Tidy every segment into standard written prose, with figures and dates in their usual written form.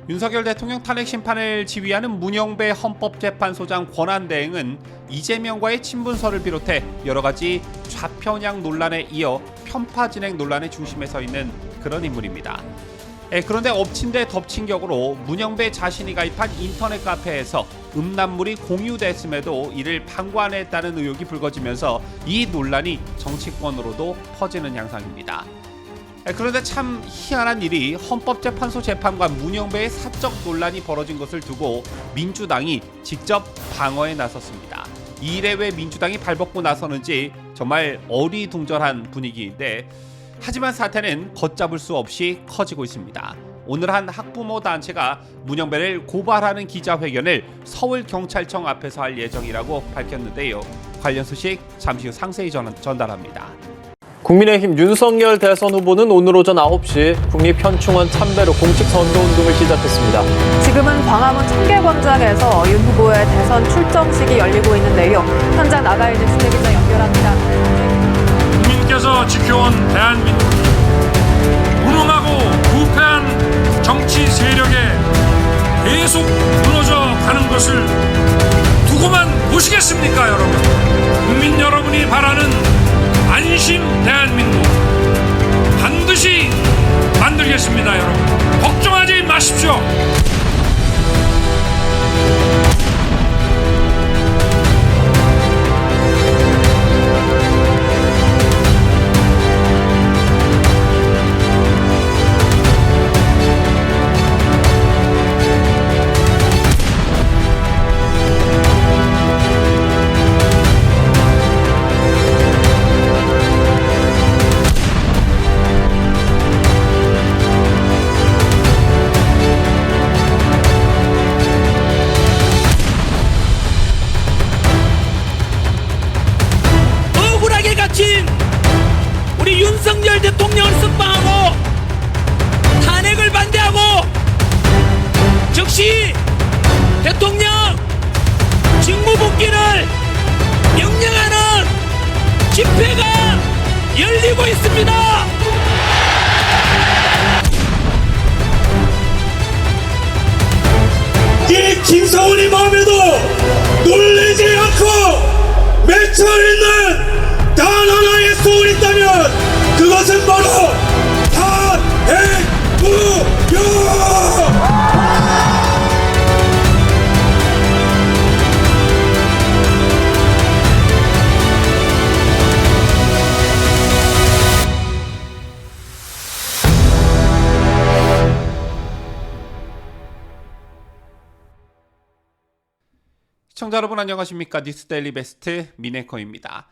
윤석열 대통령 탄핵 심판을 지휘하는 문영배 헌법재판소장 권한대행은 이재명과의 친분설을 비롯해 여러 가지 좌편향 논란에 이어 편파 진행 논란의 중심에 서 있는 그런 인물입니다. 그런데 엎친 데 덮친 격으로 문영배 자신이 가입한 인터넷 카페에서 음란물이 공유됐음에도 이를 방관했다는 의혹이 불거지면서 이 논란이 정치권으로도 퍼지는 양상입니다. 그런데 참 희한한 일이 헌법재판소 재판관 문영배의 사적 논란이 벌어진 것을 두고 민주당이 직접 방어에 나섰습니다. 이 일에 왜 민주당이 발벗고 나서는지 정말 어리둥절한 분위기인데, 하지만 사태는 걷잡을 수 없이 커지고 있습니다. 오늘 한 학부모 단체가 문영배를 고발하는 기자회견을 서울경찰청 앞에서 할 예정이라고 밝혔는데요. 관련 소식 잠시 후 상세히 전달합니다. 국민의힘 윤석열 대선 후보는 오늘 오전 9시 국립현충원 참배로 공식 선거운동을 시작했습니다. 지금은 광화문 청계광장에서 윤 후보의 대선 출정식이 열리고 있는데요. 현장 나가 있는 주대기자 연결합니다. 국민께서 지켜온 대한민국이 무능하고 부패한 정치 세력에 계속 무너져 가는 것을 두고만 보시겠습니까, 여러분? 국민 여러분이 바라는 안심 대한민국 반드시 만들겠습니다, 여러분. 걱정하지 마십시오. 우리 윤석열 대통령을 석방하고 탄핵을 반대하고 즉시 대통령 직무복귀를 명령하는 집회가 열리고 있습니다. 이 김사원의 마음에도 놀라지 않고 맺혀 있는 단 하나의 소원이 있다면 그것은 바로 탄핵무효! 시청자 여러분 안녕하십니까? 뉴스데일리 베스트 민해커입니다.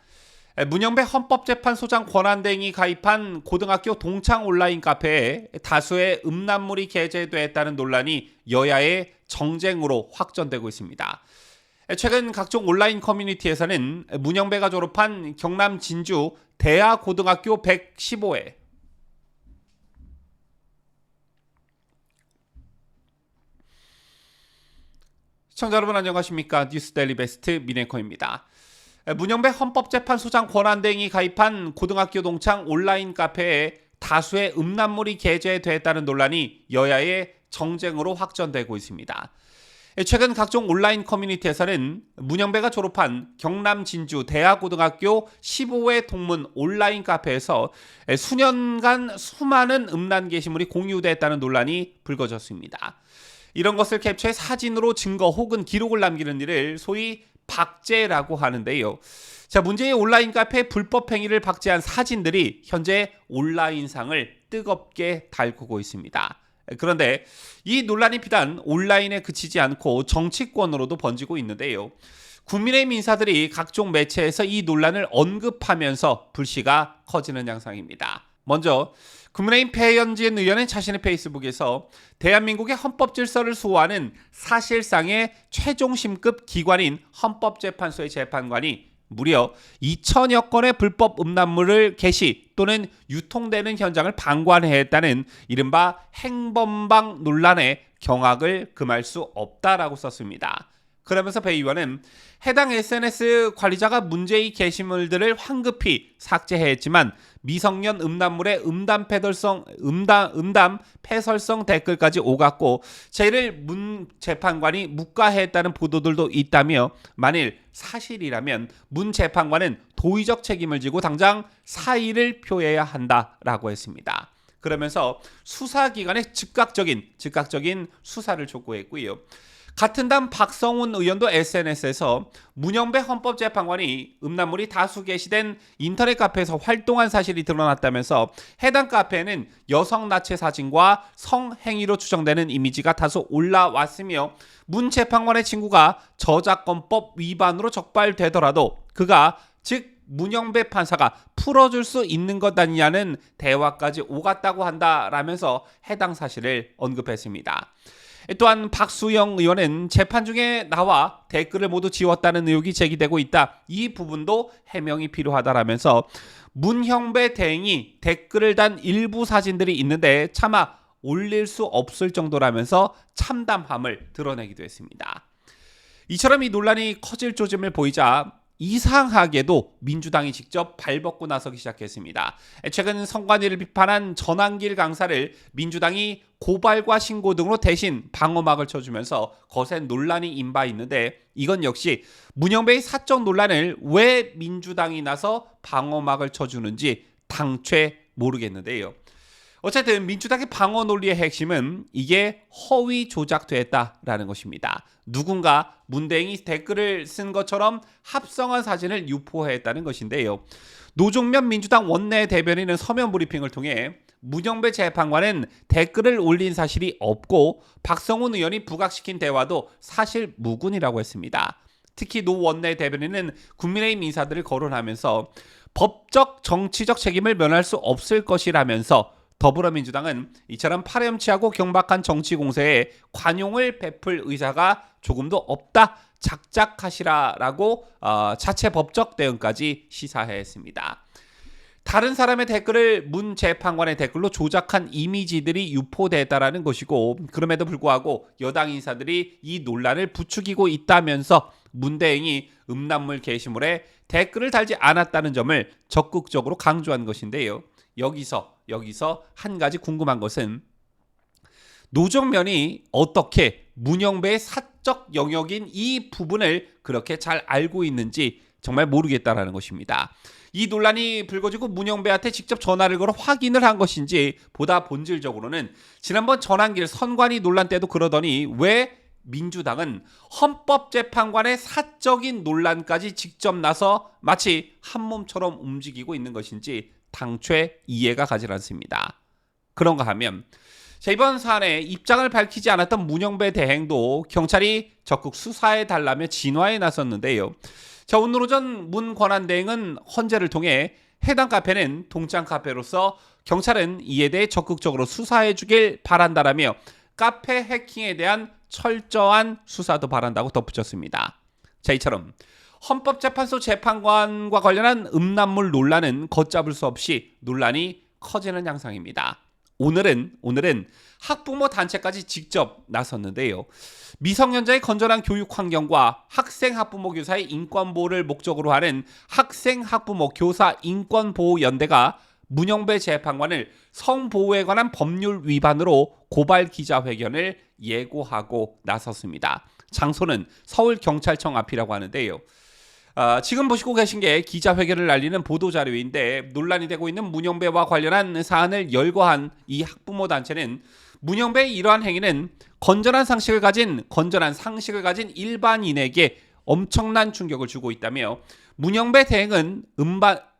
문영배 헌법재판소장 권한대행이 가입한 고등학교 동창 온라인 카페에 다수의 음란물이 게재됐다는 논란이 여야의 정쟁으로 확전되고 있습니다. 최근 각종 온라인 커뮤니티에서는 문영배가 졸업한 경남 진주 대하고등학교 115회 시청자 여러분 안녕하십니까? 뉴스데일리 베스트 민해커입니다. 문영배 헌법재판소장 권한대행이 가입한 고등학교 동창 온라인 카페에 다수의 음란물이 게재됐다는 논란이 여야의 정쟁으로 확전되고 있습니다. 최근 각종 온라인 커뮤니티에서는 문영배가 졸업한 경남 진주 대하고등학교 15회 동문 온라인 카페에서 수년간 수많은 음란 게시물이 공유됐다는 논란이 불거졌습니다. 이런 것을 캡처해 사진으로 증거 혹은 기록을 남기는 일을 소위 박제라고 하는데요. 자, 문제의 온라인 카페 불법 행위를 박제한 사진들이 현재 온라인상을 뜨겁게 달구고 있습니다. 그런데 이 논란이 비단 온라인에 그치지 않고 정치권으로도 번지고 있는데요. 국민의힘 인사들이 각종 매체에서 이 논란을 언급하면서 불씨가 커지는 양상입니다. 먼저 국민의힘 배현진 의원은 자신의 페이스북에서 대한민국의 헌법 질서를 수호하는 사실상의 최종심급 기관인 헌법재판소의 재판관이 무려 2천여 건의 불법 음란물을 게시 또는 유통되는 현장을 방관했다는 이른바 행범방 논란에 경악을 금할 수 없다라고 썼습니다. 그러면서 배 의원은 해당 SNS 관리자가 문제의 게시물들을 황급히 삭제했지만 미성년 음란물의 음담 패설성 댓글까지 오갔고 제1 문 재판관이 묵과했다는 보도들도 있다며 만일 사실이라면 문 재판관은 도의적 책임을 지고 당장 사의를 표해야 한다라고 했습니다. 그러면서 수사기관의 즉각적인 수사를 촉구했고요. 같은 당 박성훈 의원도 SNS에서 문영배 헌법재판관이 음란물이 다수 게시된 인터넷 카페에서 활동한 사실이 드러났다면서 해당 카페에는 여성 나체 사진과 성행위로 추정되는 이미지가 다소 올라왔으며 문 재판관의 친구가 저작권법 위반으로 적발되더라도 그가 즉 문영배 판사가 풀어줄 수 있는 것 아니냐는 대화까지 오갔다고 한다라면서 해당 사실을 언급했습니다. 또한 박수영 의원은 재판 중에 나와 댓글을 모두 지웠다는 의혹이 제기되고 있다. 이 부분도 해명이 필요하다라면서 문형배 대행이 댓글을 단 일부 사진들이 있는데 차마 올릴 수 없을 정도라면서 참담함을 드러내기도 했습니다. 이처럼 이 논란이 커질 조짐을 보이자 이상하게도 민주당이 직접 발벗고 나서기 시작했습니다. 최근 선관위를 비판한 전한길 강사를 민주당이 고발과 신고 등으로 대신 방어막을 쳐주면서 거센 논란이 임바 있는데 이건 역시 문영배의 사적 논란을 왜 민주당이 나서 방어막을 쳐주는지 당최 모르겠는데요. 어쨌든 민주당의 방어 논리의 핵심은 이게 허위 조작됐다라는 것입니다. 누군가 문대행이 댓글을 쓴 것처럼 합성한 사진을 유포했다는 것인데요. 노종면 민주당 원내 대변인은 서면 브리핑을 통해 문영배 재판관은 댓글을 올린 사실이 없고 박성훈 의원이 부각시킨 대화도 사실 무근이라고 했습니다. 특히 노 원내 대변인은 국민의힘 인사들을 거론하면서 법적 정치적 책임을 면할 수 없을 것이라면서 더불어민주당은 이처럼 파렴치하고 경박한 정치 공세에 관용을 베풀 의사가 조금도 없다. 작작하시라라고 자체 법적 대응까지 시사했습니다. 다른 사람의 댓글을 문 재판관의 댓글로 조작한 이미지들이 유포됐다라는 것이고 그럼에도 불구하고 여당 인사들이 이 논란을 부추기고 있다면서 문 대행이 음란물 게시물에 댓글을 달지 않았다는 점을 적극적으로 강조한 것인데요. 여기서 한 가지 궁금한 것은 노정면이 어떻게 문영배의 사적 영역인 이 부분을 그렇게 잘 알고 있는지 정말 모르겠다라는 것입니다. 이 논란이 불거지고 문영배한테 직접 전화를 걸어 확인을 한 것인지 보다 본질적으로는 지난번 전한길 선관위 논란 때도 그러더니 왜 민주당은 헌법재판관의 사적인 논란까지 직접 나서 마치 한 몸처럼 움직이고 있는 것인지 당최 이해가 가지 않습니다. 그런가 하면 이번 사안에 입장을 밝히지 않았던 문영배 대행도 경찰이 적극 수사해달라며 진화에 나섰는데요. 오늘 오전 문 권한대행은 헌재를 통해 해당 카페는 동창 카페로서 경찰은 이에 대해 적극적으로 수사해주길 바란다라며 카페 해킹에 대한 철저한 수사도 바란다고 덧붙였습니다. 이처럼 헌법재판소 재판관과 관련한 음란물 논란은 걷잡을 수 없이 논란이 커지는 양상입니다. 오늘은 학부모 단체까지 직접 나섰는데요. 미성년자의 건전한 교육 환경과 학생 학부모 교사의 인권 보호를 목적으로 하는 학생 학부모 교사 인권보호연대가 문영배 재판관을 성보호에 관한 법률 위반으로 고발 기자회견을 예고하고 나섰습니다. 장소는 서울경찰청 앞이라고 하는데요. 지금 보시고 계신 게 기자회견을 알리는 보도자료인데 논란이 되고 있는 문영배와 관련한 사안을 열거한 이 학부모 단체는 문영배의 이러한 행위는 건전한 상식을 가진 일반인에게 엄청난 충격을 주고 있다며 문영배 대행은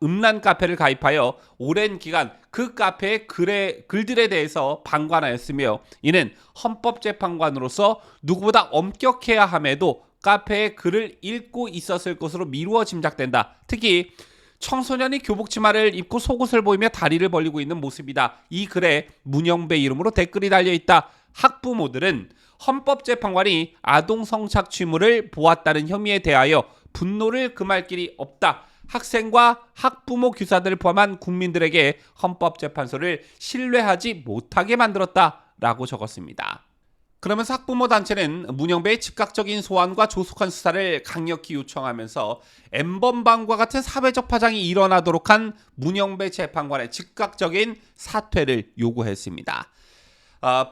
음란 카페를 가입하여 오랜 기간 그 카페의 글들에 대해서 방관하였으며 이는 헌법재판관으로서 누구보다 엄격해야 함에도 카페의 글을 읽고 있었을 것으로 미루어 짐작된다. 특히 청소년이 교복 치마를 입고 속옷을 보이며 다리를 벌리고 있는 모습이다. 이 글에 문영배 이름으로 댓글이 달려있다. 학부모들은 헌법재판관이 아동 성착취물을 보았다는 혐의에 대하여 분노를 금할 길이 없다. 학생과 학부모 교사들을 포함한 국민들에게 헌법재판소를 신뢰하지 못하게 만들었다. 라고 적었습니다. 그러면서 학부모 단체는 문영배의 즉각적인 소환과 조속한 수사를 강력히 요청하면서 N번방과 같은 사회적 파장이 일어나도록 한 문영배 재판관의 즉각적인 사퇴를 요구했습니다.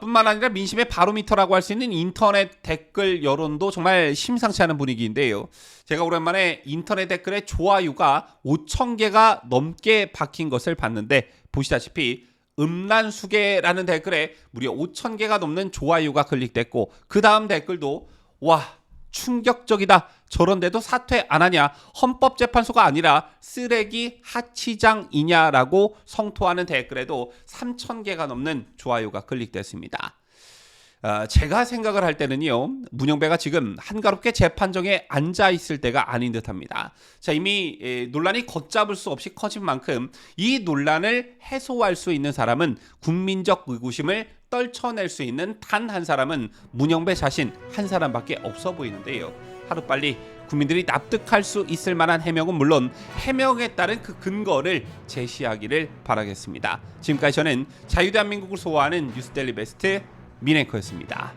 뿐만 아니라 민심의 바로미터라고 할 수 있는 인터넷 댓글 여론도 정말 심상치 않은 분위기인데요. 제가 오랜만에 인터넷 댓글에 좋아요가 5,000개가 넘게 박힌 것을 봤는데 보시다시피 음란수계라는 댓글에 무려 5,000개가 넘는 좋아요가 클릭됐고 그 다음 댓글도 와 충격적이다. 저런데도 사퇴 안 하냐. 헌법재판소가 아니라 쓰레기 하치장이냐라고 성토하는 댓글에도 3,000개가 넘는 좋아요가 클릭됐습니다. 제가 생각을 할 때는요. 문영배가 지금 한가롭게 재판정에 앉아 있을 때가 아닌 듯합니다. 자, 이미 논란이 걷잡을 수 없이 커진 만큼 이 논란을 해소할 수 있는 사람은 국민적 의구심을 떨쳐낼 수 있는 단 한 사람은 문영배 자신 한 사람밖에 없어 보이는데요. 하루빨리 국민들이 납득할 수 있을 만한 해명은 물론 해명에 따른 그 근거를 제시하기를 바라겠습니다. 지금까지 저는 자유대한민국을 소화하는 뉴스데일리 베스트 민앵커였습니다.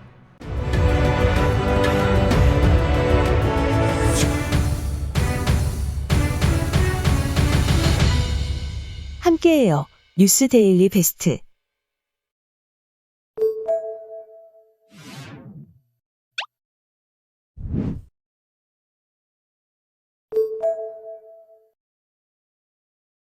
함께해요. 뉴스데일리 베스트.